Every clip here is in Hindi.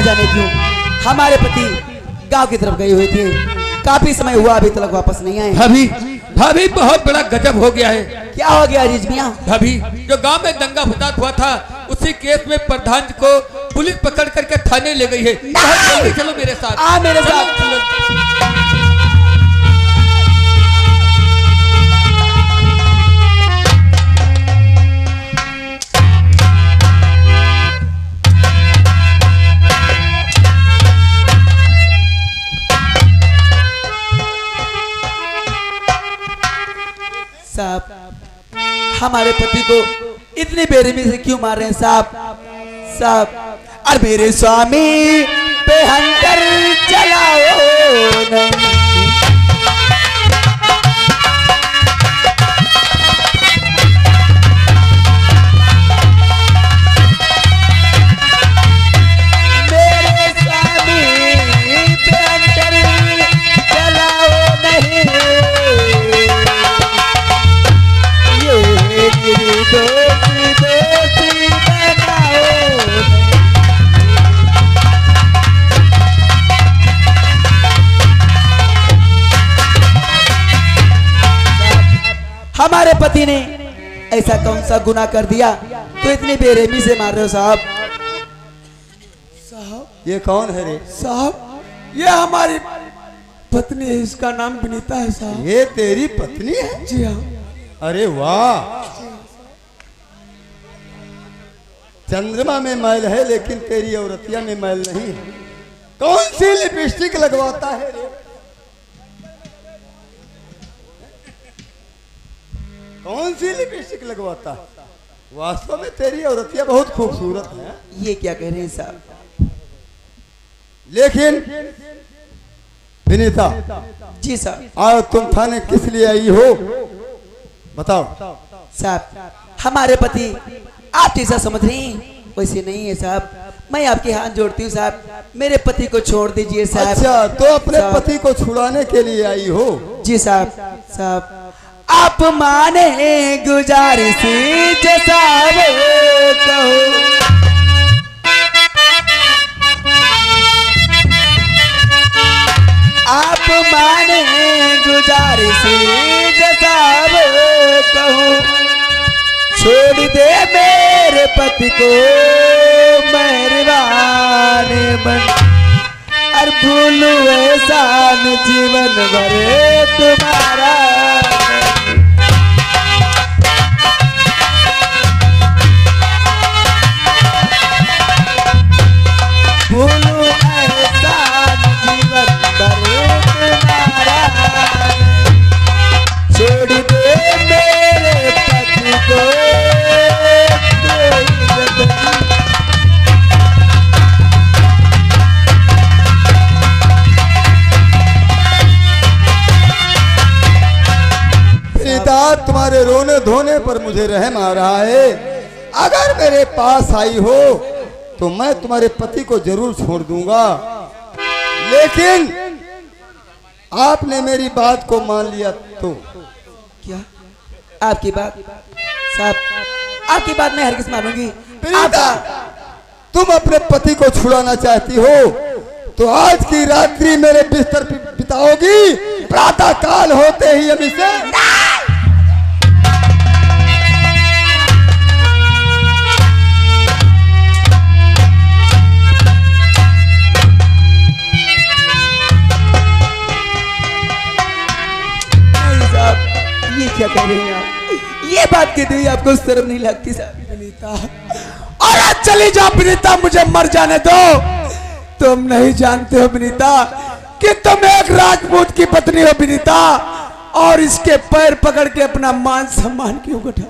जाने क्यों हमारे पति गांव की तरफ गए हुए थे, काफी समय हुआ अभी तक वापस नहीं आए। भाभी भाभी बहुत बड़ा गजब हो गया है। क्या हो गया अजीज मियां? भाभी जो गांव में दंगा फसाद हुआ था उसी केस में प्रधान को पुलिस पकड़ करके थाने ले गई है। जल्दी चलो मेरे साथ। आ मेरे साथ। साहब हमारे पति को इतनी बेरहमी से क्यों मार रहे हैं साहब? साहब और मेरे स्वामी पे हंटर चलाओ नहीं। हमारे पति ने ऐसा कौन सा गुनाह कर दिया तो इतनी बेरहमी से मार रहे हो साहब? साहब ये कौन है रे? साहब ये हमारी पत्नी है, इसका नाम विनीता है साहब। ये तेरी पत्नी है? जी हाँ। अरे वाह, चंद्रमा में मैल है लेकिन तेरी औरतिया में मैल नहीं है। कौन सी लिपस्टिक लगवाता है रे? कौन सी लिपस्टिक लगवाता है? वास्तव में तेरी औरतिया बहुत खूबसूरत है। ये क्या कह रहे हैं साहब? लेकिन विनीता जी साहब। आओ, तुम थाने किस लिए आई हो बताओ। साहब हमारे पति आप जैसा समझ रही हैं वैसे नहीं है साहब। मैं आपके हाथ जोड़ती हूँ साहब, मेरे पति को छोड़ दीजिए साहब। अच्छा तो अपने पति को छुड़ाने के लिए आई हो? जी साहब। साहब आप माने गुजारिश जो साहब कहो, आप माने गुजारिश जो साहब कहो, छोड़ दे मेरे पति को मेहरबान बन, और भूलू एहसान जीवन भर तुम्हारा। भूलू एहसान जीवन भर तुम्हारा, छोड़ दे मेरे पति को। तुम्हारे रोने धोने पर मुझे रहम आ रहा है। अगर मेरे पास आई हो तो मैं तुम्हारे पति को जरूर छोड़ दूंगा, लेकिन आपने मेरी बात को मान लिया तो। क्या आपकी बात? साहब आपकी बात मैं हरगिज़ मानूंगी। तुम अपने पति को छुड़ाना चाहती हो तो आज की रात्रि मेरे बिस्तर पर बिताओगी, प्रातः काल होते ही हम इसे। ये क्या कह रहे हैं आप? ये बात कहते हुए आपको शर्म नहीं लगती साहब? विनीता और आज चली जा विनीता, मुझे मर जाने दो। तुम नहीं जानते हो विनीता कि तुम एक राजपूत की पत्नी हो विनीता, और इसके पैर पकड़ के अपना मान सम्मान क्यों उठा?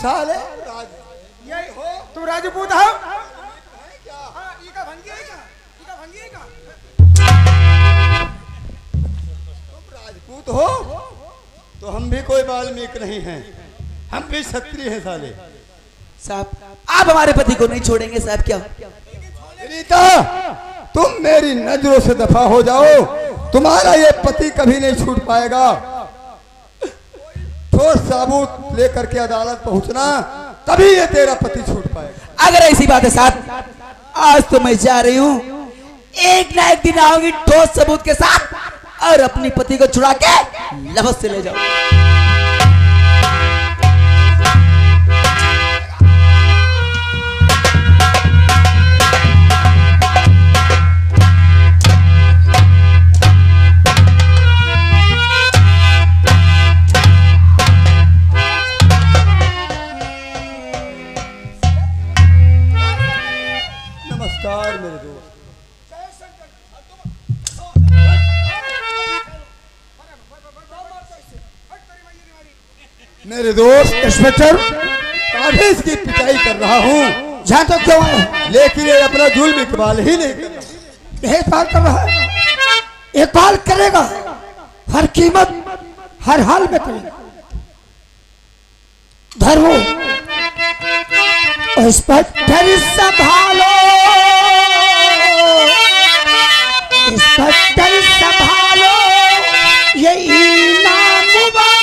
साले यही हो तुम राजपूत हो? राजपूत हो तो हम भी कोई वाल्मीकि नहीं हैं, हम भी क्षत्रिय हैं साले। साहब आप हमारे पति को नहीं छोड़ेंगे साहब? क्या विनीता तुम मेरी नजरों से दफा हो जाओ, तुम्हारा ये पति कभी नहीं छूट पाएगा। ठोस सबूत लेकर के अदालत पहुंचना, तभी ये तेरा पति छूट पाएगा। अगर ऐसी बात है साहब, आज तो मैं जा रही हूँ, एक ना एक दिन आओगी ठोस सबूत के साथ और अपनी पति को छुड़ा के लफ्ज से ले जाओ। नमस्कार मेरे दोस्त। मेरे दोस्त इंस्पेक्टर काफी इसकी पिटाई कर रहा हूँ, जहाँ तो क्यों आए? लेकिन ये अपना जुल्म इकबाल ही नहीं कर रहा। एक बार कर रहा है, एक बार करेगा, हर कीमत हर हाल में करेगा। धर्मो इंस्पेक्टर संभालो, इंस्पेक्टर संभालो, ये इनाम वापस।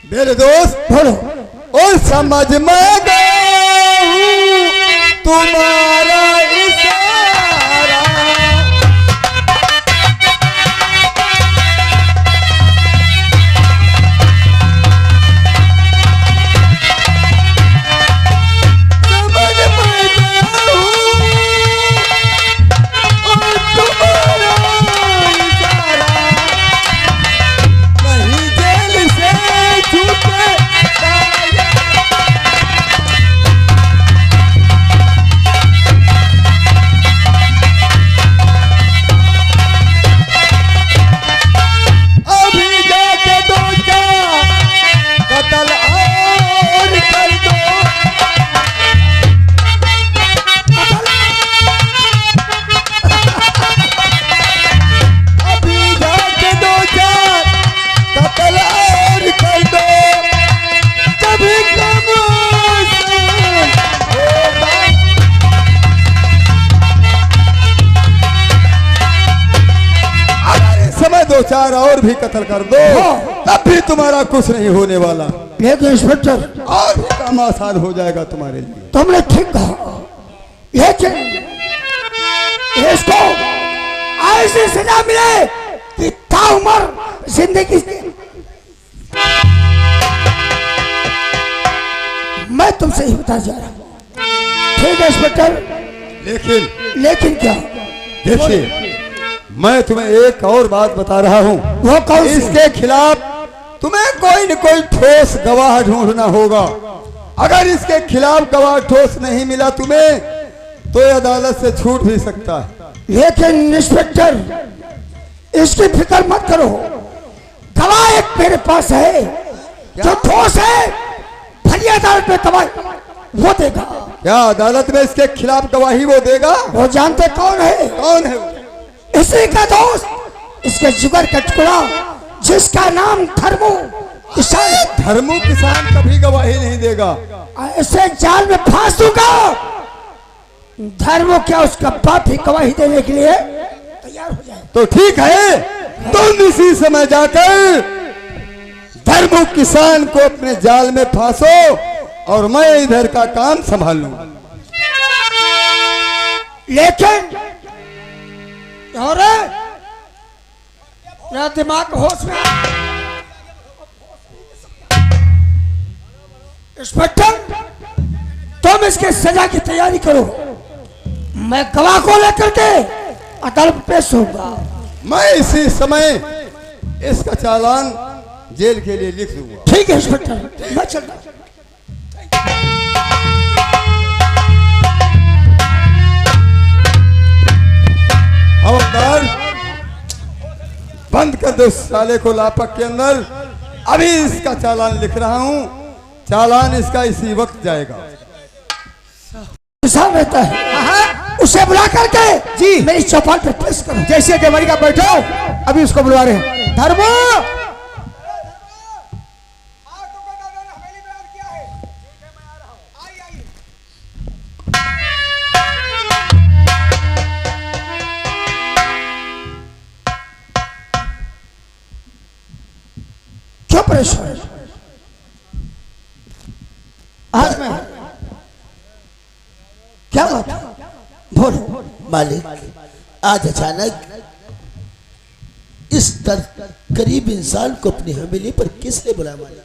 मेरे दोस्त बोलो। और समझ में गया हूँ तुम्हारा इशारा, समझ में गया हूँ और तुम्हारा इशारा, नहीं जेल से छूटे अभी जाके दो चार कत्ल और कर दो, अभी जाके दो चार कत्ल और कर दो, कभी कम होगा। अगर इस समय दो चार और भी कत्ल कर दो तब भी तुम्हारा कुछ नहीं होने वाला, लेकिन इंस्पेक्टर और भी काम आसान हो जाएगा तुम्हारे लिए। तुमने ठीक कहा, लेकिन इसको ऐसी सजा मिले कि ताउम्र जिंदगी मैं तुमसे ही बता जा रहा हूँ। ठीक है इंस्पेक्टर, लेकिन क्या? देखिए मैं तुम्हें एक और बात बता रहा हूँ, वो कौन सी? इसके खिलाफ तुम्हें कोई न कोई ठोस गवाह ढूंढना होगा। अगर इसके खिलाफ गवाह ठोस नहीं मिला तुम्हें तो ये अदालत से छूट भी सकता है। लेकिन इंस्पेक्टर इसकी फिक्र मत करो, गवाह एक मेरे पास है जो ठोस है, भली अदालत में गवाह वो देगा। क्या अदालत में इसके खिलाफ गवाही वो देगा? वो जानते कौन है? कौन है वो? इसी का दोस्त, इसके जिगर का टुकड़ा जिसका नाम धर्मो किसान। धर्मो किसान कभी गवाही नहीं देगा। ऐसे जाल में फांस दूंगा, धर्मो क्या उसका बाप ही गवाही देने के लिए तैयार हो जाए। तो ठीक है, तुम इसी समय जाकर धर्मो किसान को अपने जाल में फांसो और मैं इधर का काम संभाल लूंगा। लेकिन और मेरा दिमाग होश में। इंस्पेक्टर तुम इसके सजा की तैयारी करो, मैं गवाह को लेकर के अदालत पेश होऊंगा। मैं इसी समय इसका चालान जेल के लिए लिख दूंगा। ठीक है इंस्पेक्टर, मैं चलता हूं। हवलदार, बंद कर दो इस साले को लापक के अंदर। अभी इसका चालान लिख रहा हूं, चालान इसका इसी वक्त जाएगा। इंसान रहता है, उसे बुला करके जी मेरी चौपाल पे पेश करो। जैसे देवरी का बैठो, अभी उसको बुला रहे हैं। धर्मो, क्यों परेशान? हाथ में क्या बात है? बोलो। मालिक, आज अचानक इस गरीब इंसान को अपनी हवेली पर किसने बुलाया? मालिक,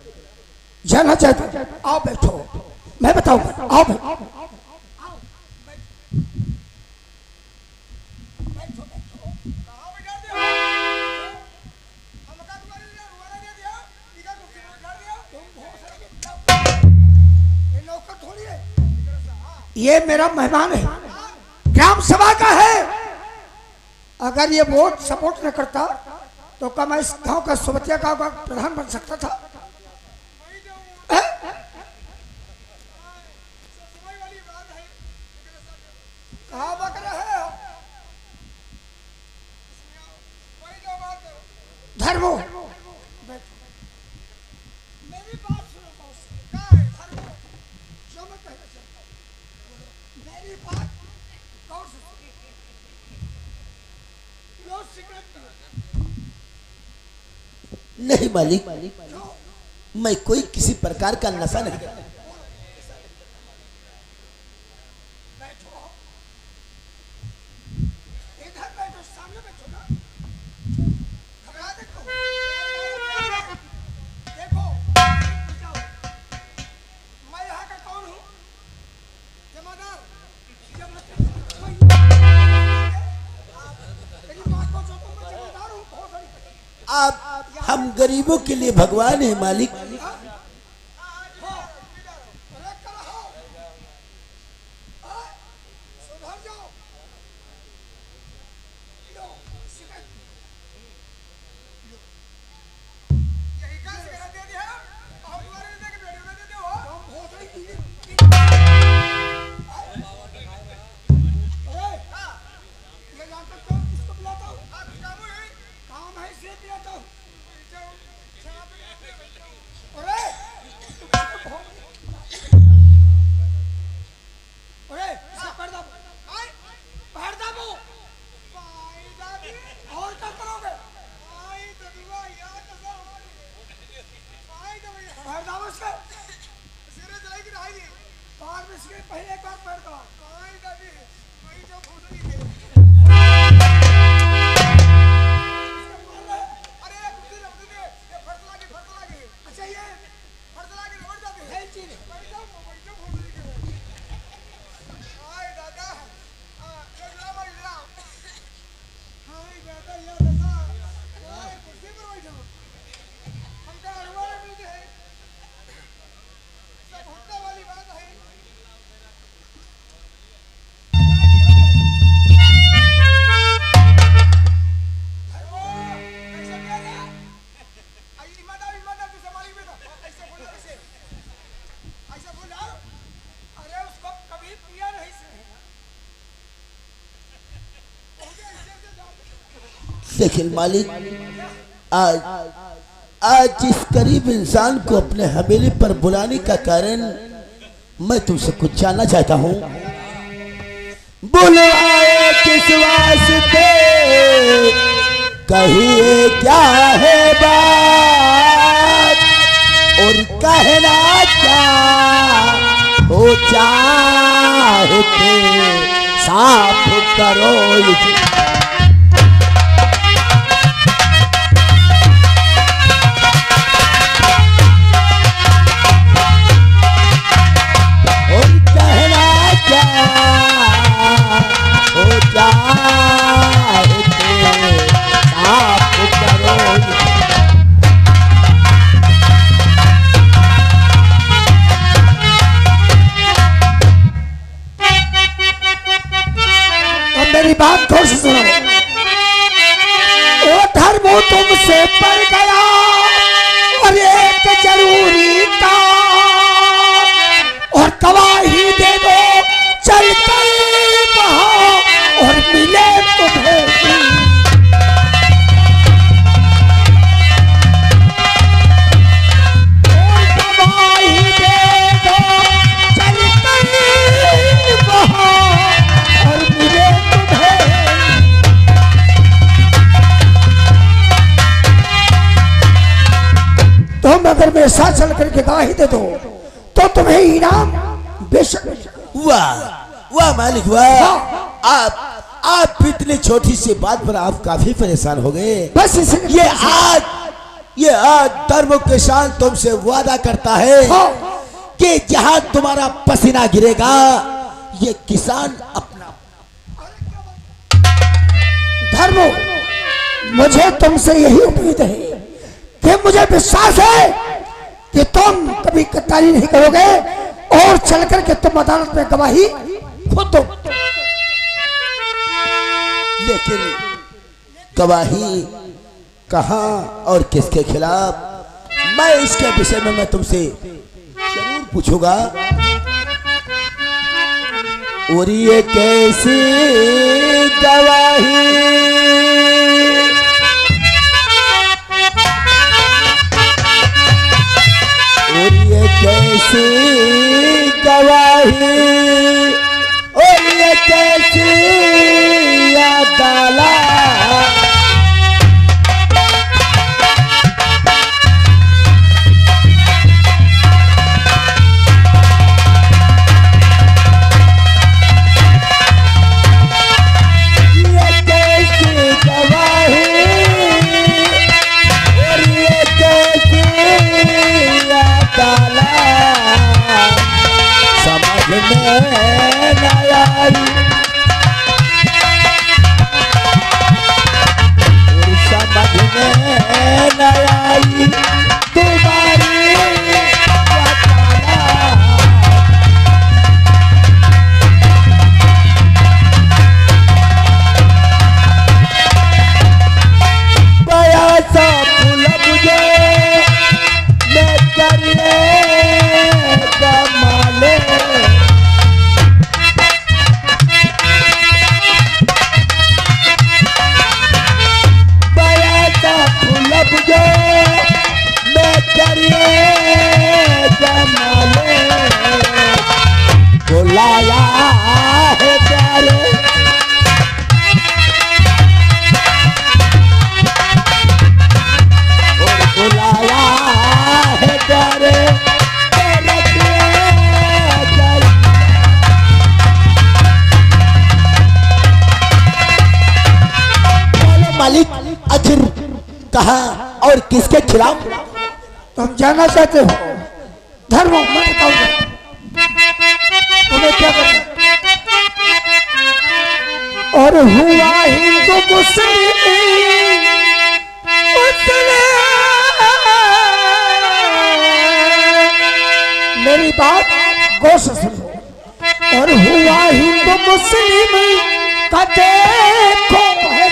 जाना चाहता हूं। आओ बैठो, मैं बताऊंगा। आओ बैठो। ये मेरा मेहमान है, ग्राम सभा का है। अगर ये वोट सपोर्ट न करता तो क्या मैं इस गांव का सोबतिया गांव का प्रधान बन सकता था? कहाँ बक रहे हो? धर्मो, मेरी बात सुनो। धर्मो, जो मैं कहना चाहता हूं, मेरी बात गौर से सुनो। लो सिगरेट नहीं मालिक, मैं कोई किसी प्रकार का नशा नहीं करता। इधर बैठो, सामने बैठो ना। घबरा देखो, देखो, मैं यहाँ का कौन हूँ? जमादार। मेरी बात को सुनो, मैं जमादार हूँ, बहुत सारी। आप हम गरीबों के लिए भगवान है मालिक। पहले एक बार पैर दो। अच्छा ये लेकिन मालिक, आज इस गरीब इंसान को अपने हवेली पर बुलाने का कारण मैं तुमसे कुछ जानना चाहता हूँ। बुलाए किस वास्ते, कहिए क्या है बात, और कहना क्या हो चाहते साफ करो। हो जाए साफ करो। मेरी बात गौर से सुनो। ओ धर्मो तुमसे पड़ गया और एक जरूरी काम, और गवाही दे दो चल कर वहाँ और मिले तुम्हें। गवाही दे दो चल कर वहाँ और मिले तुम्हें। तुम अगर मेरे साथ चल करके गवाही दे दो तो तुम्हें इनाम बेशक मिलेगा। वाह वाह मालिक वाह, आप इतनी छोटी सी बात पर आप काफी परेशान हो गए। बस इसलिए ये आज धर्म किसान तुमसे वादा करता है कि जहां तुम्हारा पसीना गिरेगा ये किसान अपना। धर्मो, मुझे तुमसे यही उम्मीद है कि मुझे विश्वास है कि तुम कभी गद्दारी नहीं करोगे और चलकर के तुम अदालत में गवाही खुद दो। लेकिन गवाही कहां और किसके खिलाफ, मैं इसके विषय में मैं तुमसे जरूर पूछूंगा। और ये कैसी गवाही, और ये कैसी गवाही, और ये कैसी अदालत, कहा और किसके खिलाफ तुम जानना चाहते हो? धर्म मैं बताऊंगा तुम्हें क्या करना। और हुआ हिंदू मुस्लिम मेरी बात गौर से सुनो। और हुआ हिंदू मुस्लिम का देखो है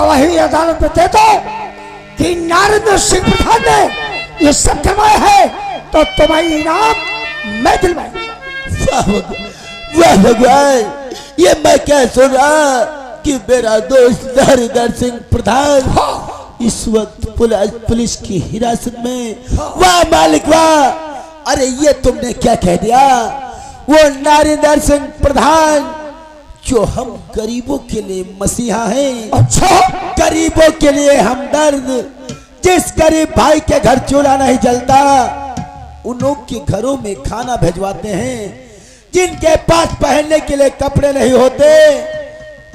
गवाही अदालत में दे दो कि नरेंद्र सिंह प्रधान ने ये सब करवाया है, तो तुम्हारी इनाम मैं दिलवाऊंगा। वाह भगवान, ये मैं क्या सुन रहा कि मेरा दोस्त नरेंद्र सिंह प्रधान इस वक्त पुलिस की हिरासत में। वाह मालिक वाह, अरे ये तुमने क्या कह दिया। वो नरेंद्र सिंह प्रधान जो हम गरीबों के लिए मसीहा हैं, अच्छा, गरीबों के लिए हमदर्द, जिस गरीब भाई के घर चूल्हा नहीं जलता उन लोग के घरों में खाना भिजवाते हैं, जिनके पास पहनने के लिए कपड़े नहीं होते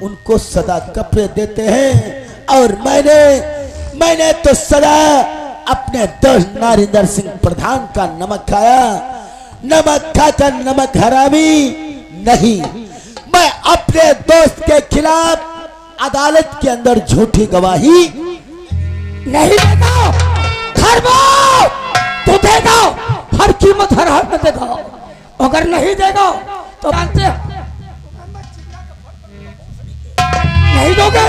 उनको सदा कपड़े देते हैं। और मैंने तो सदा अपने दोस्त नरेंद्र सिंह प्रधान का नमक खाया, नमक खाकर नमक हरामी नहीं। मैं अपने दोस्त के खिलाफ अदालत के अंदर झूठी गवाही नहीं देगा। धर्मो, तू देगा, हर कीमत हर हाल में देगा। अगर नहीं देगा तो जानते हो नहीं दोगे।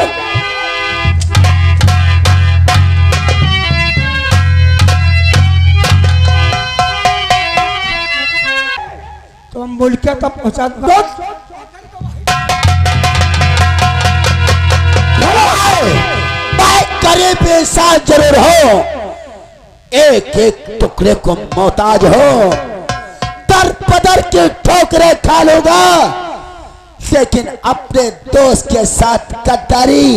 तो हम बोल क्या तब पहुंचा दो। करे पे साथ जरूर हो, एक एक टुकड़े को मोहताज हो, दर पदर के ठोकरे खा लोगा, लेकिन अपने दोस्त के साथ गद्दारी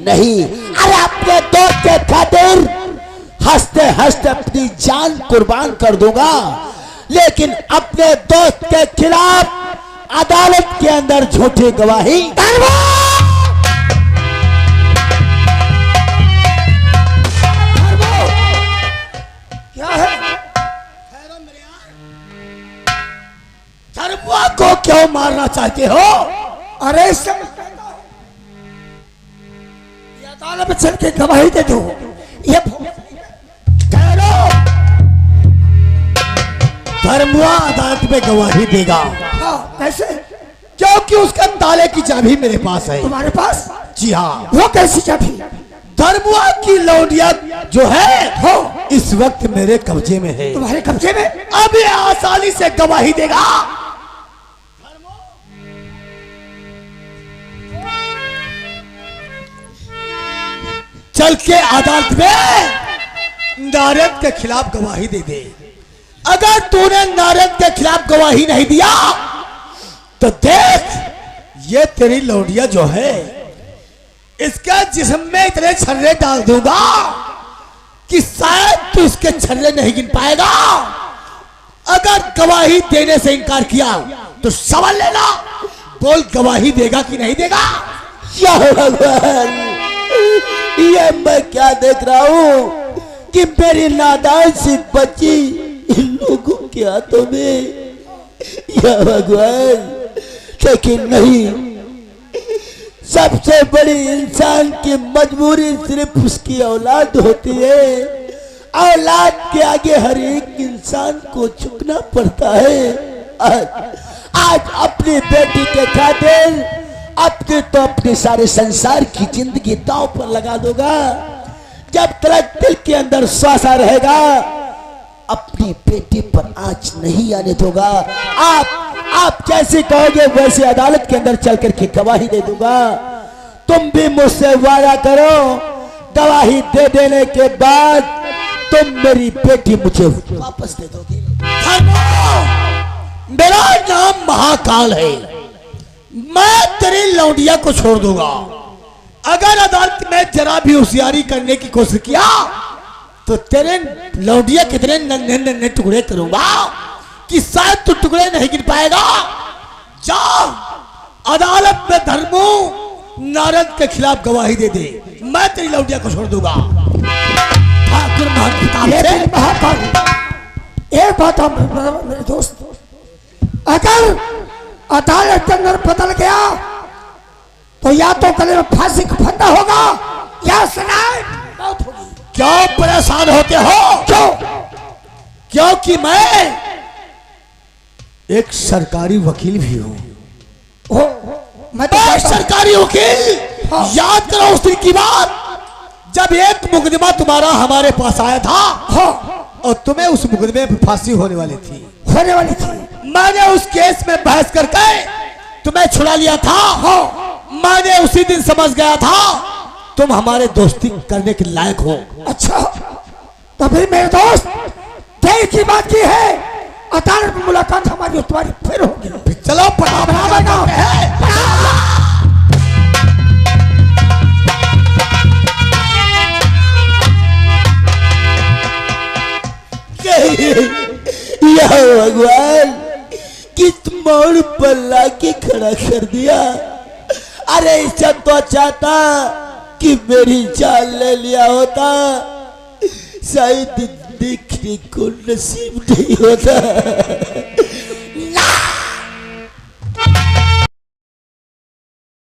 नहीं। अरे अपने दोस्त के खातिर हंसते हंसते अपनी जान कुर्बान कर दूंगा, लेकिन अपने दोस्त के खिलाफ अदालत के अंदर झूठी गवाही क्या है? धर्मवा को क्यों मारना चाहते हो? अरे ये अदालत में चल के गवाही दे दो। ये धर्मवा अदालत में गवाही देगा। हाँ, कैसे? क्योंकि उसका ताले की चाबी मेरे पास है। तुम्हारे पास? जी हाँ। वो कैसी चाबी? धर्मवा की लौंडिया जो है हो इस वक्त मेरे कब्जे में है। तुम्हारे कब्जे में? अब ये आसानी से गवाही देगा। चल के अदालत में नारद के खिलाफ गवाही दे दे। अगर तूने नारद के खिलाफ गवाही नहीं दिया तो देख, ये तेरी लौंडिया जो है इसका जिस्म में इतने छर्रे डाल दूंगा कि शायद तू इसके छर्रे नहीं गिन पाएगा। अगर गवाही देने से इनकार किया तो सवाल लेना, बोल गवाही देगा कि नहीं देगा। या भगवान, ये मैं क्या देख रहा हूँ कि मेरी नादान सी बच्ची इन लोगों के हाथों में। या भगवान, लेकिन नहीं, सबसे बड़ी इंसान की मजबूरी सिर्फ उसकी औलाद होती है। औलाद के आगे हर एक इंसान को झुकना पड़ता है। आज अपनी बेटी के खातिर अपने तो अपने सारे संसार की जिंदगी दांव पर लगा दूंगा। जब तक दिल के अंदर श्वासा रहेगा अपनी बेटी पर आंच नहीं आने दूंगा। आप जैसे कहोगे वैसे अदालत के अंदर चल करके गवाही दे दूंगा। तुम भी मुझसे वादा करो, गवाही दे देने के बाद तुम मेरी बेटी मुझे वापस दे दोगे। मेरा नाम महाकाल है, मैं तेरी लौंडिया को छोड़ दूंगा। अगर अदालत में जरा भी होशियारी करने की कोशिश किया तो तेरे लौंडिया कितने नन्हे नन्हे टुकड़े करूंगा कि शायद तू टुकड़े नहीं गिन पाएगा। जा अदालत में धर्मो नारद के खिलाफ गवाही दे दे, मैं तेरी लौंडिया को छोड़ दूंगा। ठाकुर महाकाल, एक बात हम मेरे दोस्त, अगर अदालत के अंदर बदल गया तो या तो गले में फांसी का फंदा होगा या सनाई मौत होगी। क्यों परेशान होते हो? क्यों? क्योंकि मैं एक सरकारी वकील भी हूँ। मैं तो सरकारी वकील याद करो उस दिन की बात जब एक मुकदमा तुम्हारा हमारे पास आया था। और तुम्हें उस मुकदमे में फांसी होने वाली थी। मैंने उस केस में बहस करके तुम्हें छुड़ा लिया था। मैंने उसी दिन समझ गया था तुम हमारे दोस्ती करने के लायक हो। अच्छा, तो फिर मेरे दोस्त देर की बात की है, अदालत में मुलाकात हमारी और तुम्हारी फिर होगी। चलो या भगवान किस मोड़ पर लाके खड़ा कर दिया। अरे इससे तो अच्छा था कि मेरी जान ले लिया होता, शायद देखने को नसीब नहीं होता।